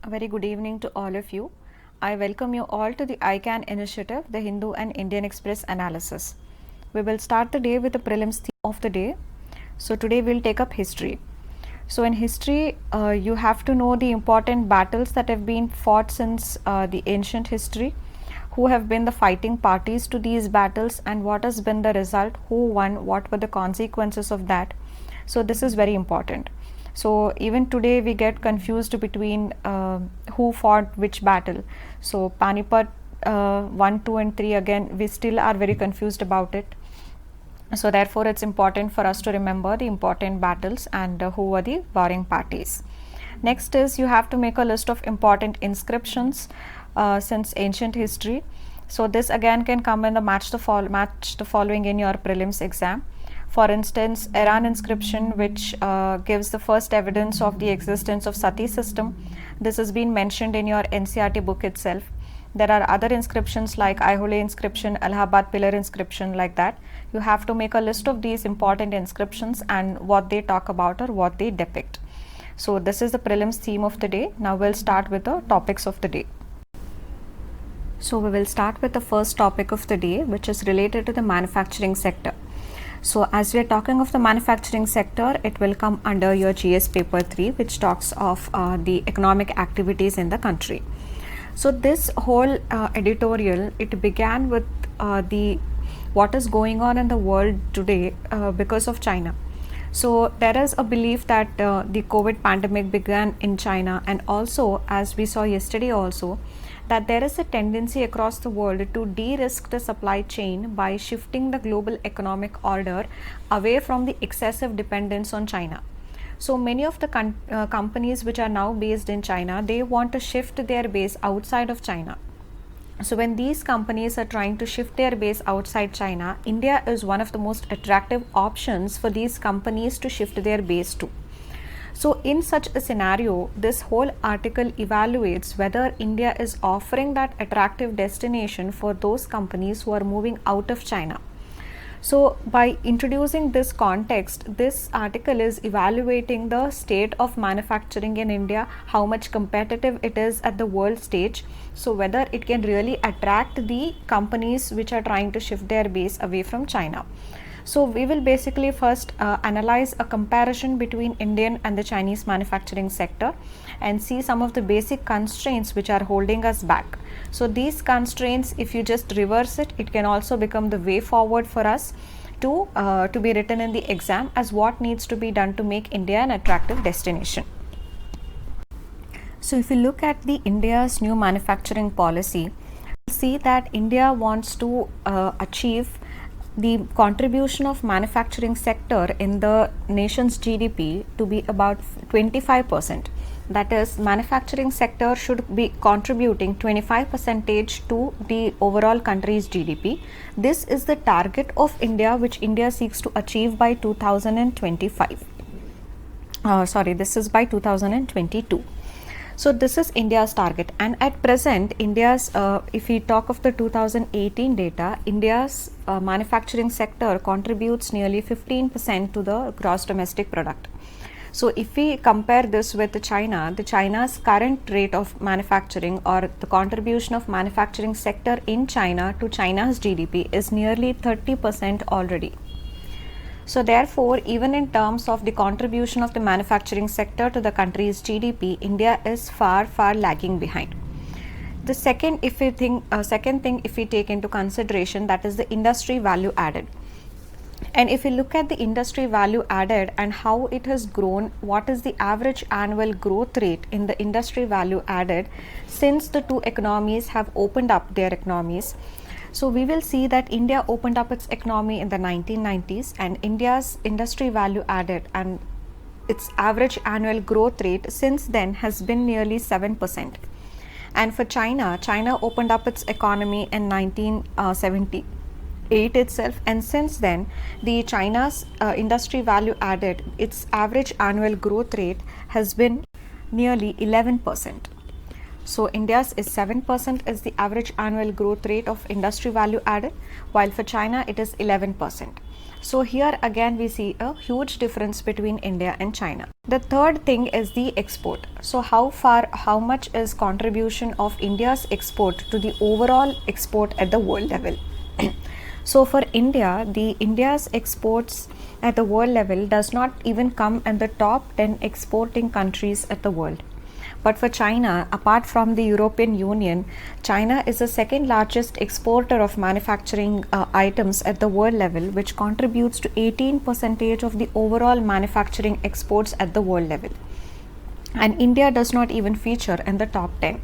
A very good evening to all of you. I welcome you all to the ICANN initiative, the Hindu and Indian Express analysis. We will start the day with the prelims theme of the day. So today we'll take up history. So in history, you have to know the important battles that have been fought since the ancient history, who have been the fighting parties to these battles and what has been the result, who won, what were the consequences of that. So this is very important. So even today we get confused between who fought which battle. So Panipat 1, 2 and 3, again we still are very confused about it. So therefore it's important for us to remember the important battles and who were the warring parties. Next is you have to make a list of important inscriptions since ancient history. So this again can come in the match the following in your prelims exam. For instance, Iran inscription, which gives the first evidence of the existence of Sati system. This has been mentioned in your NCERT book itself. There are other inscriptions like Aihole inscription, Allahabad pillar inscription, like that. You have to make a list of these important inscriptions and what they talk about or what they depict. So this is the prelims theme of the day. Now we'll start with the topics of the day. So we will start with the first topic of the day, which is related to the manufacturing sector. So as we are talking of the manufacturing sector, it will come under your GS paper 3, which talks of the economic activities in the country. So this whole editorial, it began with what is going on in the world today because of China. So there is a belief that the COVID pandemic began in China, and also as we saw yesterday also, that there is a tendency across the world to de-risk the supply chain by shifting the global economic order away from the excessive dependence on China. So many of the companies which are now based in China, they want to shift their base outside of China. So when these companies are trying to shift their base outside China, India is one of the most attractive options for these companies to shift their base to. So in such a scenario, this whole article evaluates whether India is offering that attractive destination for those companies who are moving out of China. So by introducing this context, this article is evaluating the state of manufacturing in India, how much competitive it is at the world stage, so whether it can really attract the companies which are trying to shift their base away from China. So we will basically first analyze a comparison between Indian and the Chinese manufacturing sector and see some of the basic constraints which are holding us back. So these constraints, if you just reverse it, it can also become the way forward for us to be written in the exam as what needs to be done to make India an attractive destination. So if you look at the India's new manufacturing policy, you'll see that India wants to achieve the contribution of manufacturing sector in the nation's GDP to be about 25%. That is, manufacturing sector should be contributing 25% to the overall country's GDP. This is the target of India, which India seeks to achieve by 2025. This is by 2022. So this is India's target, and at present India's if we talk of the 2018 data, India's manufacturing sector contributes nearly 15% to the gross domestic product. So if we compare this with China, the China's current rate of manufacturing or the contribution of manufacturing sector in China to China's GDP is nearly 30% already. So therefore, even in terms of the contribution of the manufacturing sector to the country's GDP, India is far lagging behind. The second thing if we take into consideration, that is the industry value added. And if you look at the industry value added and how it has grown, what is the average annual growth rate in the industry value added since the two economies have opened up their economies. So we will see that India opened up its economy in the 1990s, and India's industry value added and its average annual growth rate since then has been nearly 7%. And for China opened up its economy in 1978 itself, and since then the China's industry value added, its average annual growth rate has been nearly 11%. So India's is 7% is the average annual growth rate of industry value added, while for China it is 11%. So here again we see a huge difference between India and China. The third thing is the export. So how much is contribution of India's export to the overall export at the world level? So for India, the India's exports at the world level does not even come in the top 10 exporting countries at the world. But for China, apart from the European Union, China is the second largest exporter of manufacturing items at the world level, which contributes to 18% of the overall manufacturing exports at the world level. And India does not even feature in the top 10.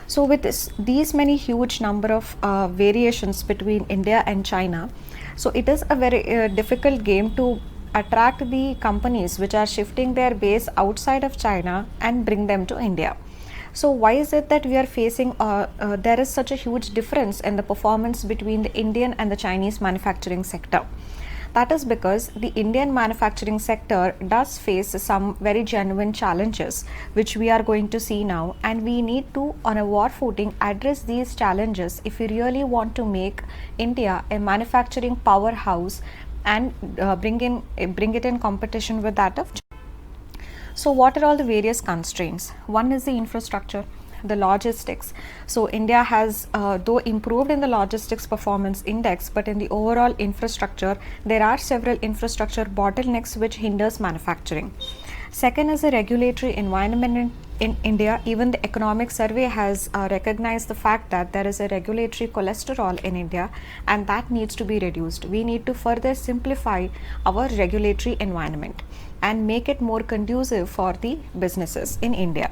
So with these many huge number of variations between India and China, so it is a very difficult game to attract the companies which are shifting their base outside of China and bring them to India. So why is it that we are facing there is such a huge difference in the performance between the Indian and the Chinese manufacturing sector? That is because the Indian manufacturing sector does face some very genuine challenges, which we are going to see now, and we need to, on a war footing, address these challenges if we really want to make India a manufacturing powerhouse and bring it in competition with that of China. So what are all the various constraints? One is the infrastructure, the logistics. So India has though improved in the logistics performance index, but in the overall infrastructure there are several infrastructure bottlenecks which hinders manufacturing. Second is the regulatory environment in India. Even the economic survey has recognized the fact that there is a regulatory cholesterol in India, and that needs to be reduced. We need to further simplify our regulatory environment and make it more conducive for the businesses in India.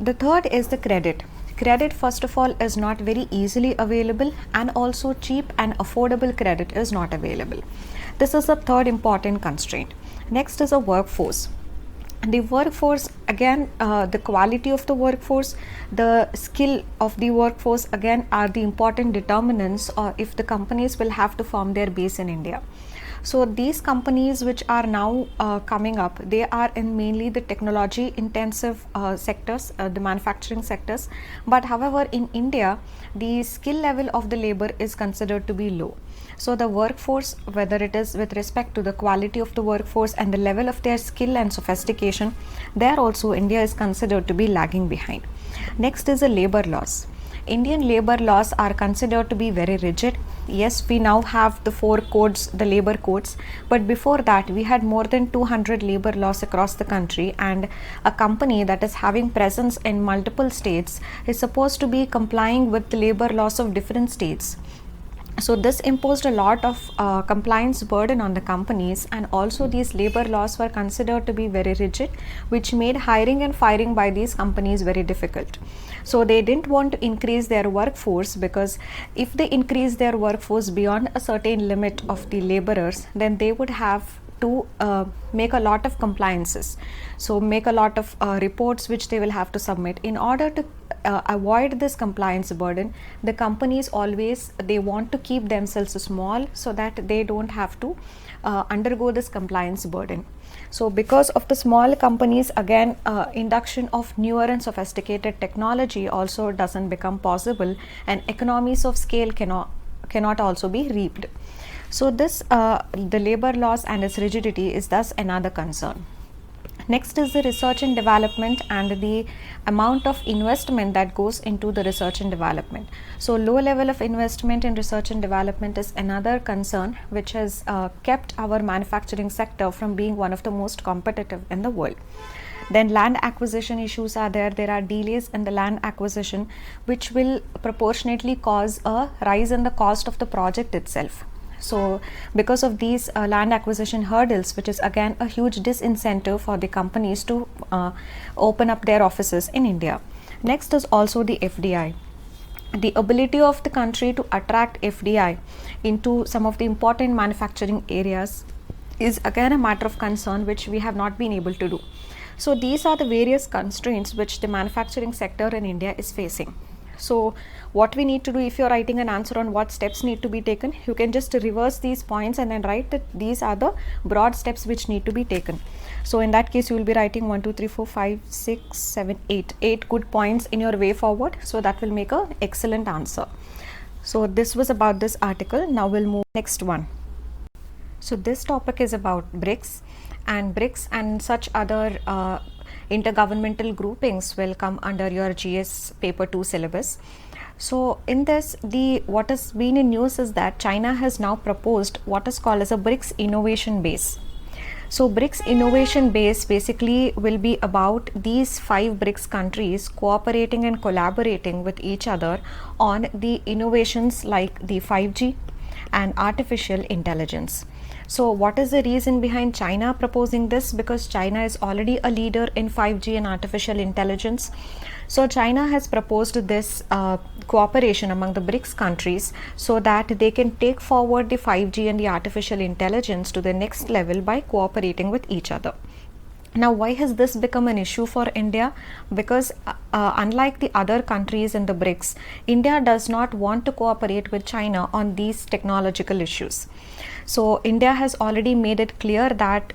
The third is the credit. Credit, first of all, is not very easily available, and also cheap and affordable credit is not available. This is the third important constraint. Next is a workforce. The workforce, again, the quality of the workforce, the skill of the workforce, again, are the important determinants if the companies will have to form their base in India. So these companies which are now coming up, they are in mainly the technology intensive sectors, the manufacturing sectors. But however, in India, the skill level of the labor is considered to be low. So the workforce, whether it is with respect to the quality of the workforce and the level of their skill and sophistication, there also India is considered to be lagging behind. Next is the labor laws. Indian labor laws are considered to be very rigid. Yes, we now have the 4 codes, the labor codes, but before that we had more than 200 labor laws across the country, and a company that is having presence in multiple states is supposed to be complying with the labor laws of different states. So this imposed a lot of compliance burden on the companies, and also these labor laws were considered to be very rigid, which made hiring and firing by these companies very difficult. So they didn't want to increase their workforce, because if they increase their workforce beyond a certain limit of the laborers, then they would have to make a lot of compliances, so make a lot of reports which they will have to submit. In order to avoid this compliance burden, the companies always, they want to keep themselves small so that they don't have to undergo this compliance burden. So because of the small companies, again, induction of newer and sophisticated technology also doesn't become possible, and economies of scale cannot also be reaped. So this the labor laws and its rigidity is thus another concern. Next is the research and development and the amount of investment that goes into the research and development. So low level of investment in research and development is another concern which has kept our manufacturing sector from being one of the most competitive in the world. Then land acquisition issues are there. There are delays in the land acquisition, which will proportionately cause a rise in the cost of the project itself. So because of these land acquisition hurdles, which is again a huge disincentive for the companies to open up their offices in India. Next is also the FDI. The ability of the country to attract FDI into some of the important manufacturing areas is again a matter of concern, which we have not been able to do. So these are the various constraints which the manufacturing sector in India is facing. So what we need to do, if you're writing an answer on what steps need to be taken, you can just reverse these points and then write that these are the broad steps which need to be taken. So in that case, you will be writing 1, 2, 3, 4, 5, 6, 7, 8, 8 good points in your way forward. So that will make an excellent answer. So this was about this article. Now we'll move next one. So this topic is about BRICS, and such other intergovernmental groupings will come under your GS paper 2 syllabus. So in this, what has been in news is that China has now proposed what is called as a BRICS innovation base. So BRICS innovation base basically will be about these 5 BRICS countries cooperating and collaborating with each other on the innovations like the 5G and artificial intelligence. So what is the reason behind China proposing this? Because China is already a leader in 5G and artificial intelligence. So China has proposed this cooperation among the BRICS countries so that they can take forward the 5G and the artificial intelligence to the next level by cooperating with each other. Now, why has this become an issue for India? Because unlike the other countries in the BRICS, India does not want to cooperate with China on these technological issues. So India has already made it clear that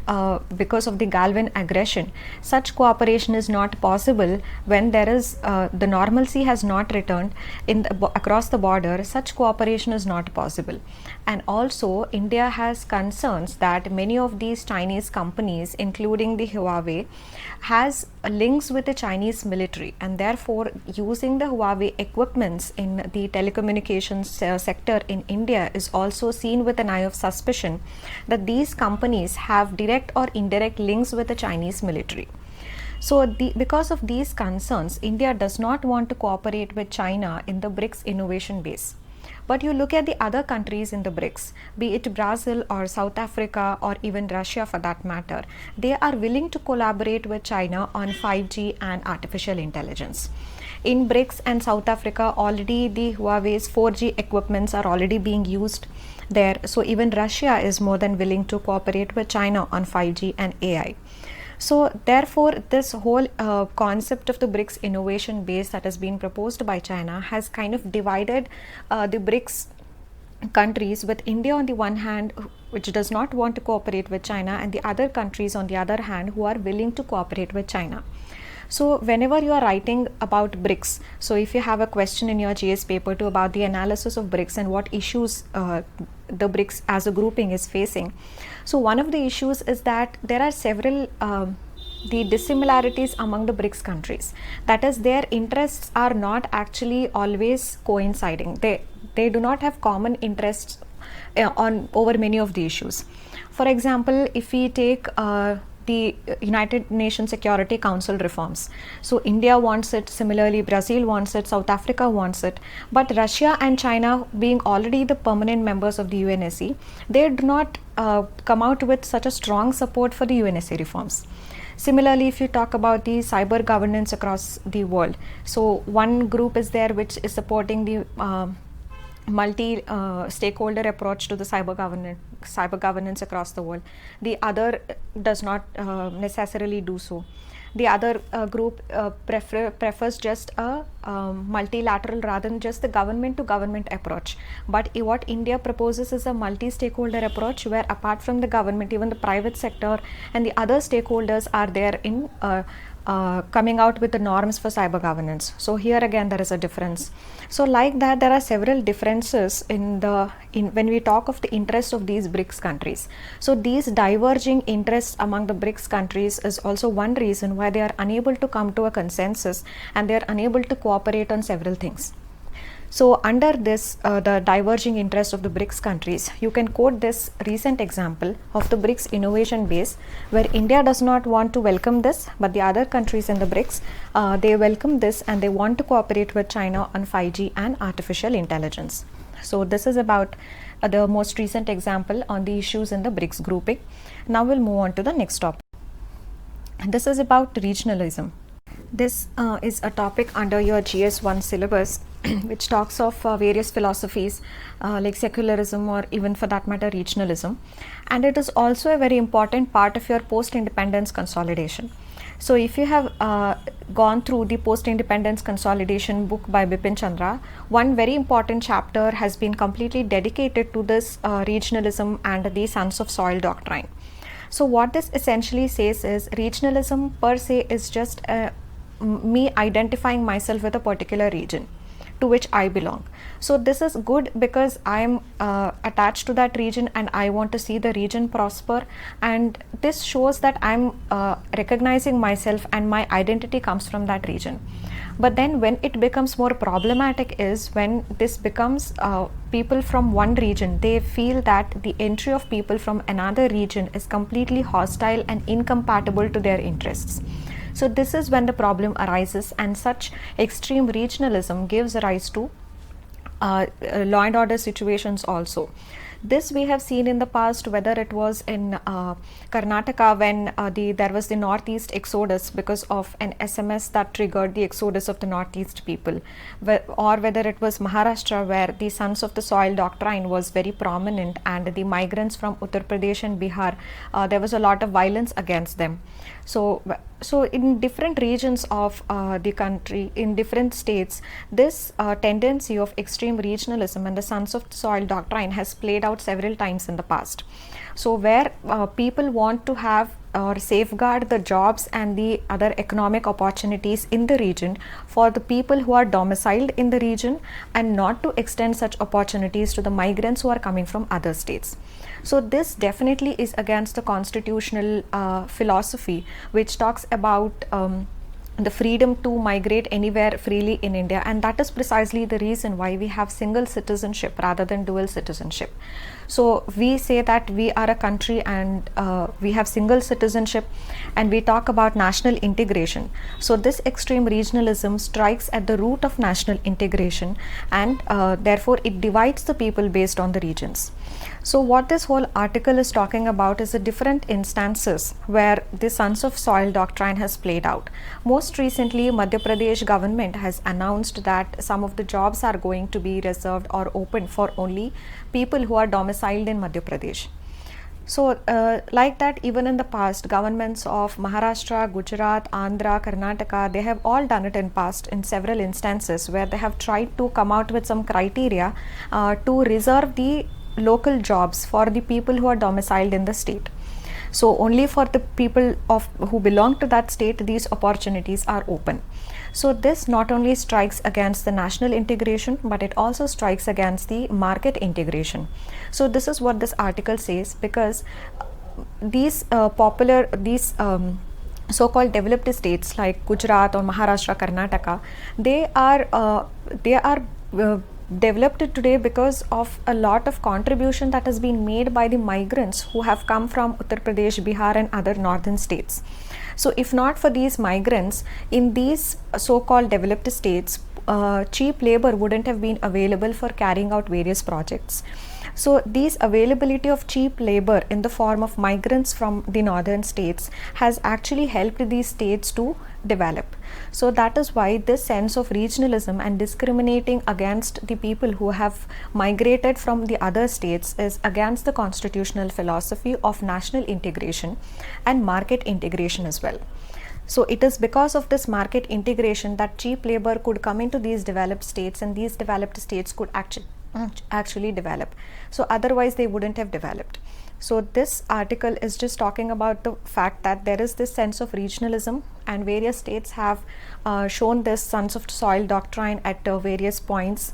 because of the Galwan aggression, such cooperation is not possible when there is the normalcy has not returned across the border. Such cooperation is not possible. And also India has concerns that many of these Chinese companies, including the Huawei, has links with the Chinese military, and therefore using the Huawei equipments in the telecommunications sector in India is also seen with an eye of suspicion that these companies have direct or indirect links with the Chinese military. So because of these concerns, India does not want to cooperate with China in the BRICS innovation base. But you look at the other countries in the BRICS, be it Brazil or South Africa or even Russia for that matter, they are willing to collaborate with China on 5G and artificial intelligence. In BRICS and South Africa, already the Huawei's 4G equipments are already being used there. So even Russia is more than willing to cooperate with China on 5G and AI. So therefore, this whole concept of the BRICS innovation base that has been proposed by China has kind of divided the BRICS countries, with India on the one hand, which does not want to cooperate with China, and the other countries on the other hand who are willing to cooperate with China. So whenever you are writing about BRICS, so if you have a question in your GS paper 2 about the analysis of BRICS and what issues the BRICS as a grouping is facing, so one of the issues is that there are several the dissimilarities among the BRICS countries. That is, their interests are not actually always coinciding. They do not have common interests on over many of the issues. For example, if we take the United Nations Security Council reforms. So India wants it, similarly Brazil wants it, South Africa wants it, but Russia and China, being already the permanent members of the UNSC, they do not come out with such a strong support for the UNSC reforms. Similarly, if you talk about the cyber governance across the world, so one group is there which is supporting the multi-stakeholder approach to the cyber governance across the world. The other does not necessarily do so. The other group prefers just a multilateral rather than just the government to government approach. But what India proposes is a multi-stakeholder approach, where apart from the government, even the private sector and the other stakeholders are there in coming out with the norms for cyber governance. So here again there is a difference. So like that, there are several differences in when we talk of the interest of these BRICS countries. So these diverging interests among the BRICS countries is also one reason why they are unable to come to a consensus and they are unable to cooperate on several things. So under this, the diverging interest of the BRICS countries, you can quote this recent example of the BRICS innovation base, where India does not want to welcome this, but the other countries in the BRICS, they welcome this and they want to cooperate with China on 5G and artificial intelligence. So this is about the most recent example on the issues in the BRICS grouping. Now we'll move on to the next topic. This is about regionalism. This is a topic under your GS1 syllabus which talks of various philosophies like secularism or even for that matter regionalism, and it is also a very important part of your post-independence consolidation. So if you have gone through the post-independence consolidation book by Bipin Chandra, one very important chapter has been completely dedicated to this regionalism and the sons of soil doctrine. So what this essentially says is regionalism per se is just me identifying myself with a particular region to which I belong. So this is good because I am attached to that region and I want to see the region prosper, and this shows that I am recognizing myself and my identity comes from that region. But then when it becomes more problematic is when this becomes people from one region, they feel that the entry of people from another region is completely hostile and incompatible to their interests. So this is when the problem arises, and such extreme regionalism gives rise to law and order situations also. This we have seen in the past, whether it was in Karnataka when there was the northeast exodus because of an SMS that triggered the exodus of the northeast people, or whether it was Maharashtra where the sons of the soil doctrine was very prominent and the migrants from Uttar Pradesh and Bihar, there was a lot of violence against them. So in different regions of the country, in different states, this tendency of extreme regionalism and the sons of the soil doctrine has played out several times in the past. So where people want to have or safeguard the jobs and the other economic opportunities in the region for the people who are domiciled in the region, and not to extend such opportunities to the migrants who are coming from other states. So this definitely is against the constitutional philosophy, which talks about the freedom to migrate anywhere freely in India, and that is precisely the reason why we have single citizenship rather than dual citizenship. So we say that we are a country and we have single citizenship, and we talk about national integration. So this extreme regionalism strikes at the root of national integration, and therefore it divides the people based on the regions. So what this whole article is talking about is the different instances where the sons of soil doctrine has played out. Most recently, Madhya Pradesh government has announced that some of the jobs are going to be reserved or open for only people who are domiciled in Madhya Pradesh. So like that, even in the past, governments of Maharashtra, Gujarat, Andhra, Karnataka, they have all done it in past in several instances where they have tried to come out with some criteria to reserve the local jobs for the people who are domiciled in the state. So only for the people who belong to that state these opportunities are open. So this not only strikes against the national integration, but it also strikes against the market integration. So this is what this article says, because these so-called developed states like Gujarat or Maharashtra, Karnataka, they are developed today because of a lot of contribution that has been made by the migrants who have come from Uttar Pradesh, Bihar and other northern states. So if not for these migrants, in these so-called developed states, cheap labor wouldn't have been available for carrying out various projects. So these availability of cheap labor in the form of migrants from the northern states has actually helped these states to develop. So that is why this sense of regionalism and discriminating against the people who have migrated from the other states is against the constitutional philosophy of national integration and market integration as well. So it is because of this market integration that cheap labor could come into these developed states, and these developed states could actually develop. So otherwise they wouldn't have developed. So this article is just talking about the fact that there is this sense of regionalism, and various states have shown this sons of soil doctrine at various points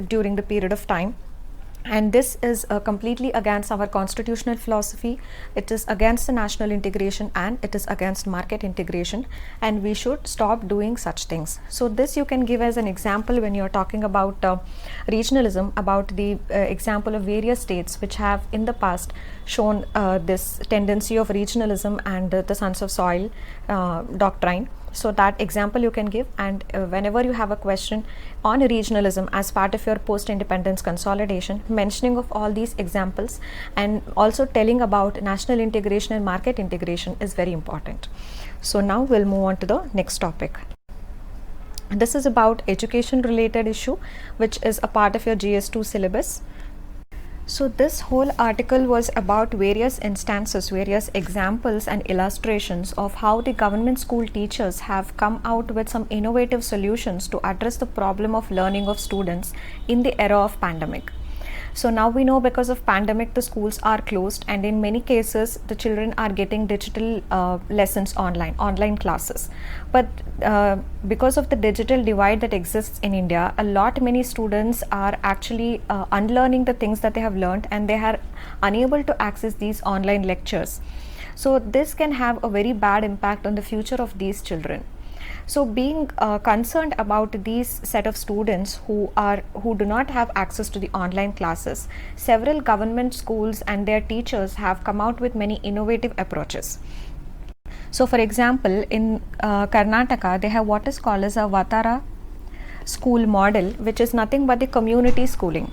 during the period of time. And this is completely against our constitutional philosophy. It is against the national integration and it is against market integration, and we should stop doing such things. So this you can give as an example when you are talking about regionalism, about the example of various states which have in the past shown this tendency of regionalism and the sons of soil doctrine. So that example you can give, and whenever you have a question on regionalism as part of your post-independence consolidation, mentioning of all these examples and also telling about national integration and market integration is very important. So now we'll move on to the next topic. This is about education related issue, which is a part of your GS2 syllabus. So this whole article was about various instances, various examples and illustrations of how the government school teachers have come out with some innovative solutions to address the problem of learning of students in the era of pandemic. So now we know because of pandemic the schools are closed, and in many cases the children are getting digital lessons online classes. But because of the digital divide that exists in India, a lot many students are actually unlearning the things that they have learned, and they are unable to access these online lectures. So this can have a very bad impact on the future of these children. So being concerned about these set of students who do not have access to the online classes, several government schools and their teachers have come out with many innovative approaches. So for example, in Karnataka, they have what is called as a Vatara school model, which is nothing but the community schooling.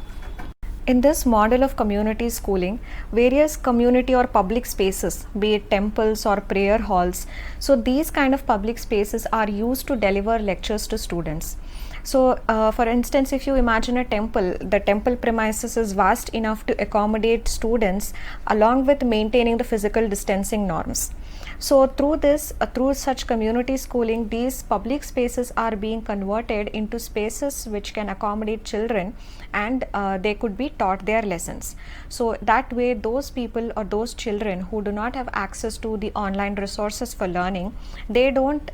In this model of community schooling, various community or public spaces, be it temples or prayer halls, so these kind of public spaces are used to deliver lectures to students. So for instance, if you imagine a temple, the temple premises is vast enough to accommodate students along with maintaining the physical distancing norms. So through such community schooling, these public spaces are being converted into spaces which can accommodate children, and they could be taught their lessons. So that way those people or those children who do not have access to the online resources for learning, they don't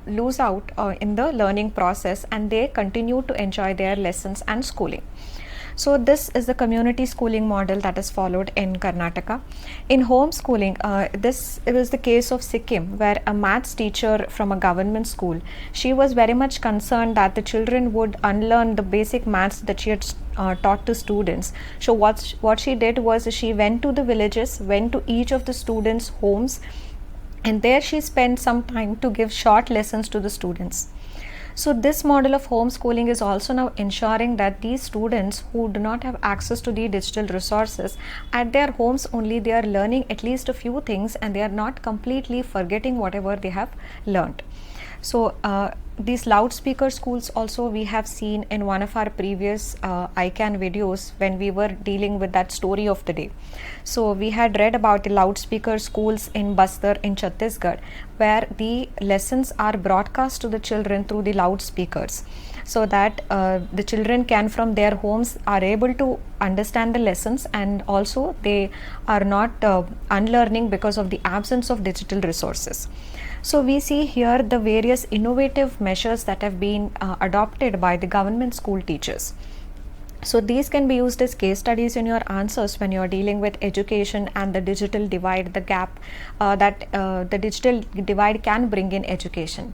lose out in the learning process, and they continue to enjoy their lessons and schooling. So this is the community schooling model that is followed in Karnataka. In homeschooling, this was the case of Sikkim, where a maths teacher from a government school, she was very much concerned that the children would unlearn the basic maths that she had taught to students. So what she did was she went to the villages, went to each of the students' homes, and there she spent some time to give short lessons to the students. So this model of homeschooling is also now ensuring that these students who do not have access to the digital resources, at their homes only they are learning at least a few things, and they are not completely forgetting whatever they have learned. So these loudspeaker schools also we have seen in one of our previous ICANN videos when we were dealing with that story of the day. So we had read about the loudspeaker schools in Bastar in Chhattisgarh, where the lessons are broadcast to the children through the loudspeakers, so that the children can from their homes are able to understand the lessons, and also they are not unlearning because of the absence of digital resources. So we see here the various innovative measures that have been adopted by the government school teachers. So these can be used as case studies in your answers when you are dealing with education and the digital divide, the gap that the digital divide can bring in education.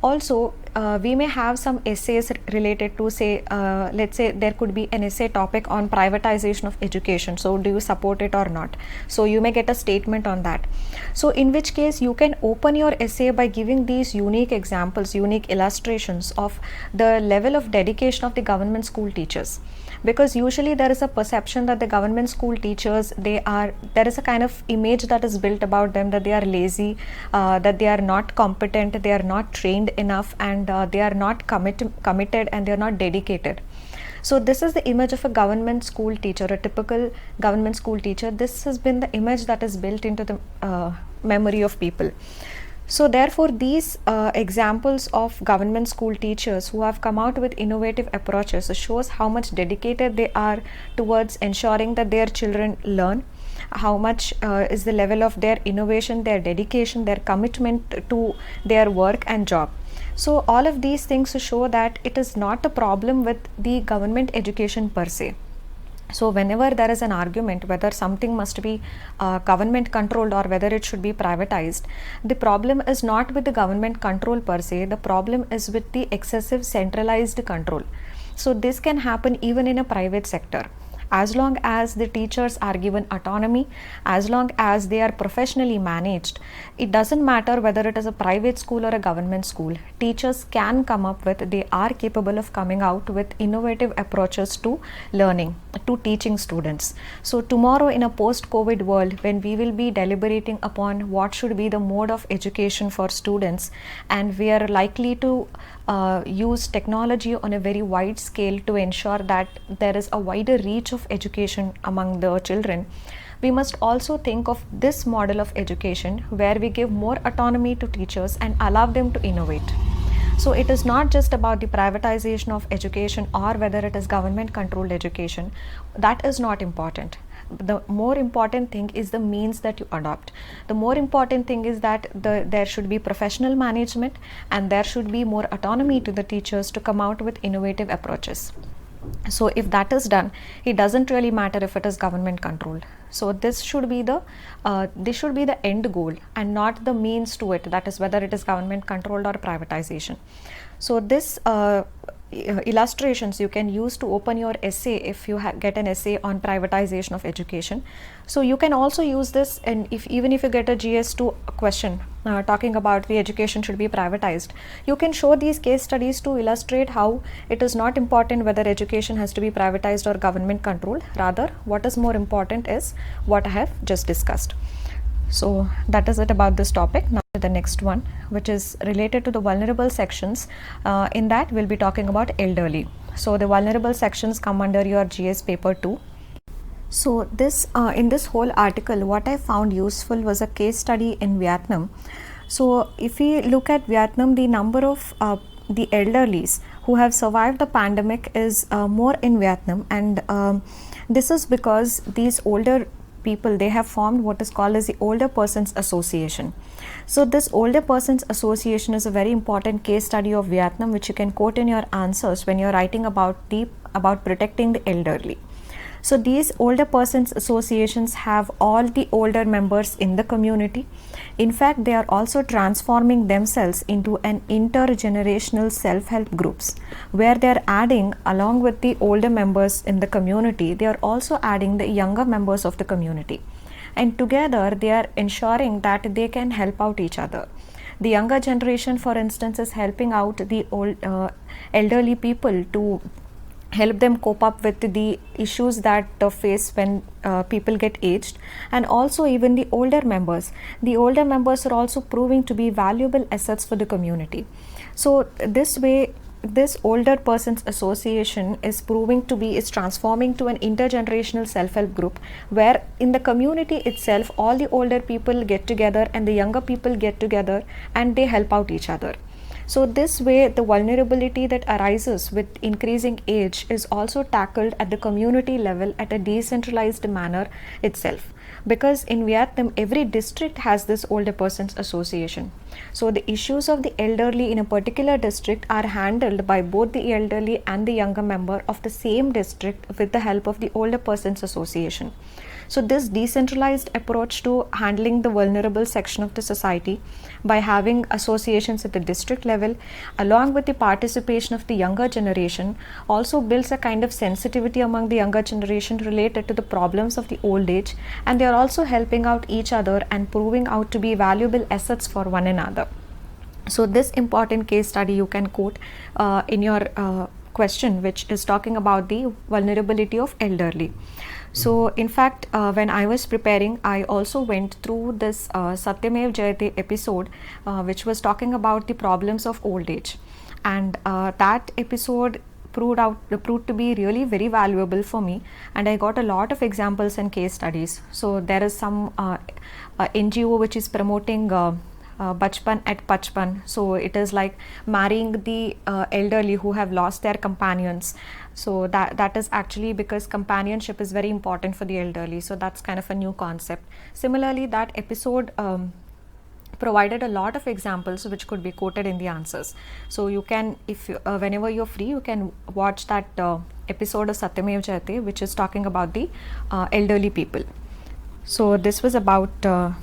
Also, we may have some essays related to, say, let's say there could be an essay topic on privatization of education. So do you support it or not? So you may get a statement on that. So in which case you can open your essay by giving these unique examples, unique illustrations of the level of dedication of the government school teachers. Because usually there is a perception that the government school teachers, there is a kind of image that is built about them, that they are lazy, that they are not competent, they are not trained enough, and they are not committed, and they are not dedicated. So this is the image of a government school teacher, a typical government school teacher. This has been the image that is built into the memory of people. So therefore these examples of government school teachers who have come out with innovative approaches shows how much dedicated they are towards ensuring that their children learn, how much is the level of their innovation, their dedication, their commitment to their work and job. So all of these things show that it is not a problem with the government education per se. So whenever there is an argument whether something must be government controlled or whether it should be privatized, the problem is not with the government control per se, the problem is with the excessive centralized control. So this can happen even in a private sector. As long as the teachers are given autonomy, as long as they are professionally managed, it doesn't matter whether it is a private school or a government school. Teachers can come up with, they are capable of coming out with innovative approaches to learning, to teaching students. So tomorrow in a post-COVID world, when we will be deliberating upon what should be the mode of education for students, and we are likely to use technology on a very wide scale to ensure that there is a wider reach of education among the children, we must also think of this model of education where we give more autonomy to teachers and allow them to innovate. So it is not just about the privatization of education or whether it is government controlled education. That is not important. The more important thing is the means that you adopt. The more important thing is that there should be professional management and there should be more autonomy to the teachers to come out with innovative approaches. So if that is done, it doesn't really matter if it is government controlled. So this should be the end goal and not the means to it, that is whether it is government controlled or privatization. So this illustrations you can use to open your essay if you get an essay on privatization of education. So you can also use this, and even if you get a GS2 question talking about the education should be privatized, you can show these case studies to illustrate how it is not important whether education has to be privatized or government controlled. Rather, what is more important is what I have just discussed. So that is it about this topic. Now to the next one, which is related to the vulnerable sections. In that we'll be talking about elderly. So the vulnerable sections come under your GS paper 2. So this in this whole article, what I found useful was a case study in Vietnam. So if we look at Vietnam, the number of the elderlies who have survived the pandemic is more in Vietnam, and this is because these older people, they have formed what is called as the Older Persons Association. So this Older Persons Association is a very important case study of Vietnam, which you can quote in your answers when you're writing about protecting the elderly. So these Older Persons Associations have all the older members in the community. In fact, they are also transforming themselves into an intergenerational self-help groups, where they are adding, along with the older members in the community, they are also adding the younger members of the community. And together they are ensuring that they can help out each other. The younger generation, for instance, is helping out the elderly people to help them cope up with the issues that face when people get aged, and also even the older members. The older members are also proving to be valuable assets for the community. So this way, this Older Persons Association is transforming to an intergenerational self-help group, where in the community itself all the older people get together and the younger people get together and they help out each other. So this way, the vulnerability that arises with increasing age is also tackled at the community level at a decentralized manner itself. Because in Vietnam, every district has this Older Persons Association. So the issues of the elderly in a particular district are handled by both the elderly and the younger member of the same district with the help of the Older Persons Association. So this decentralized approach to handling the vulnerable section of the society by having associations at the district level, along with the participation of the younger generation, also builds a kind of sensitivity among the younger generation related to the problems of the old age, and they are also helping out each other and proving out to be valuable assets for one another. So this important case study you can quote in your question, which is talking about the vulnerability of elderly. So in fact, when I was preparing, I also went through this Satyamev Jayate episode, which was talking about the problems of old age, and that episode proved to be really very valuable for me, and I got a lot of examples and case studies. So there is some NGO which is promoting Bachpan at Pachpan. So it is like marrying the elderly who have lost their companions. So that is actually because companionship is very important for the elderly. So that's kind of a new concept. Similarly, that episode provided a lot of examples which could be quoted in the answers. So you can, if whenever you're free, you can watch that episode of Satyamev Jayate, which is talking about the elderly people. So this was about the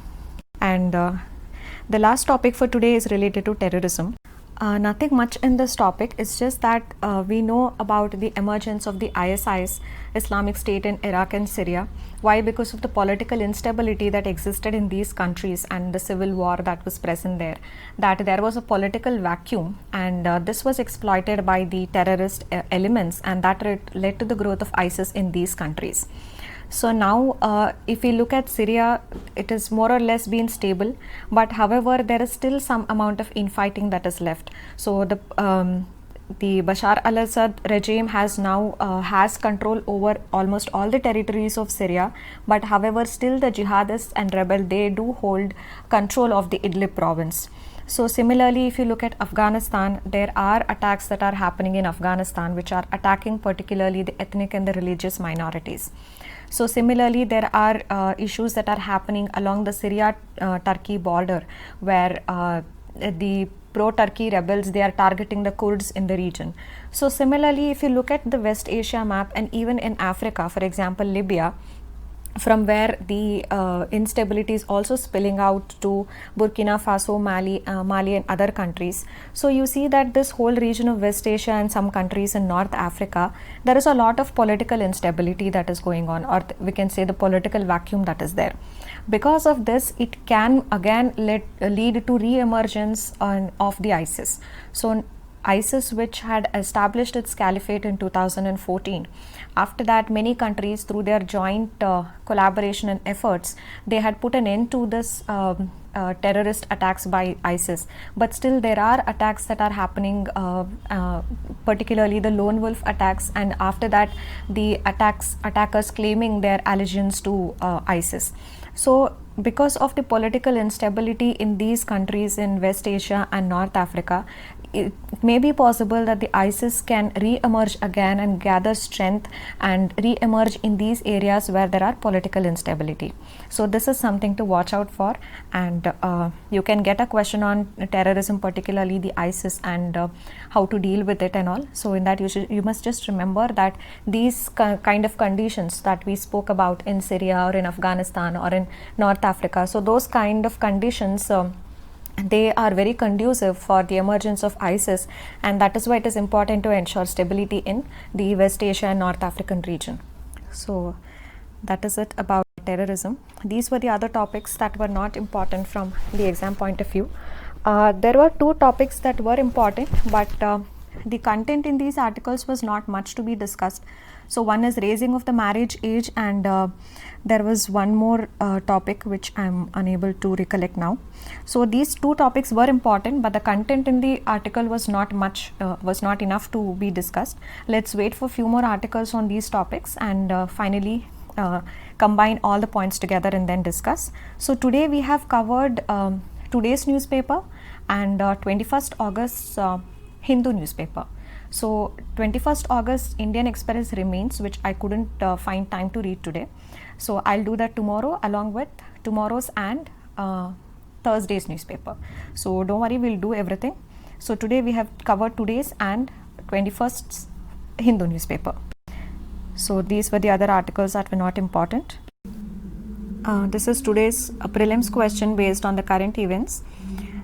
last topic for today is related to terrorism. Nothing much in this topic. It's just that we know about the emergence of the ISIS, Islamic State in Iraq and Syria. Why? Because of the political instability that existed in these countries and the civil war that was present there. That there was a political vacuum, and this was exploited by the terrorist elements, and that led to the growth of ISIS in these countries. So now if we look at Syria, it is more or less been stable, but however there is still some amount of infighting that is left. So the Bashar al-Assad regime has now has control over almost all the territories of Syria, but however still the jihadists and rebel, they do hold control of the Idlib province. So similarly, if you look at Afghanistan, there are attacks that are happening in Afghanistan which are attacking particularly the ethnic and the religious minorities. So similarly, there are issues that are happening along the Syria-Turkey border, where the pro-Turkey rebels, they are targeting the Kurds in the region. So similarly, if you look at the West Asia map, and even in Africa, for example, Libya, from where the instability is also spilling out to Burkina Faso, Mali and other countries. So you see that this whole region of West Asia and some countries in North Africa, there is a lot of political instability that is going on, or we can say the political vacuum that is there. Because of this, it can again lead to re-emergence of the ISIS. So ISIS, which had established its caliphate in 2014, after that many countries, through their joint collaboration and efforts, they had put an end to this terrorist attacks by ISIS. But still there are attacks that are happening, particularly the lone wolf attacks, and after that the attackers claiming their allegiance to ISIS. So because of the political instability in these countries in West Asia and North Africa, it may be possible that the ISIS can re-emerge again and gather strength and re-emerge in these areas where there are political instability. So this is something to watch out for, and you can get a question on terrorism, particularly the ISIS, and how to deal with it and all. So in that you must just remember that these kind of conditions that we spoke about in Syria or in Afghanistan or in North Africa, so those kind of conditions, they are very conducive for the emergence of ISIS, and that is why it is important to ensure stability in the West Asia and North African region. So that is it about terrorism. These were the other topics that were not important from the exam point of view. There were two topics that were important, but the content in these articles was not much to be discussed. So one is raising of the marriage age, and there was one more topic which I am unable to recollect now. So these two topics were important, but the content in the article was not much, was not enough to be discussed. Let's wait for few more articles on these topics, and finally combine all the points together and then discuss. So today we have covered today's newspaper and 21st August Hindu newspaper. So 21st August Indian Express remains, which I couldn't find time to read today. So I'll do that tomorrow along with tomorrow's and Thursday's newspaper. So don't worry, we'll do everything. So today we have covered today's and 21st's Hindu newspaper. So these were the other articles that were not important. This is today's prelims question based on the current events.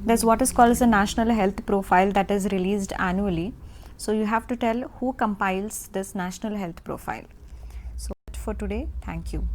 There's what is called as a national health profile that is released annually. So you have to tell who compiles this national health profile. So for today, thank you.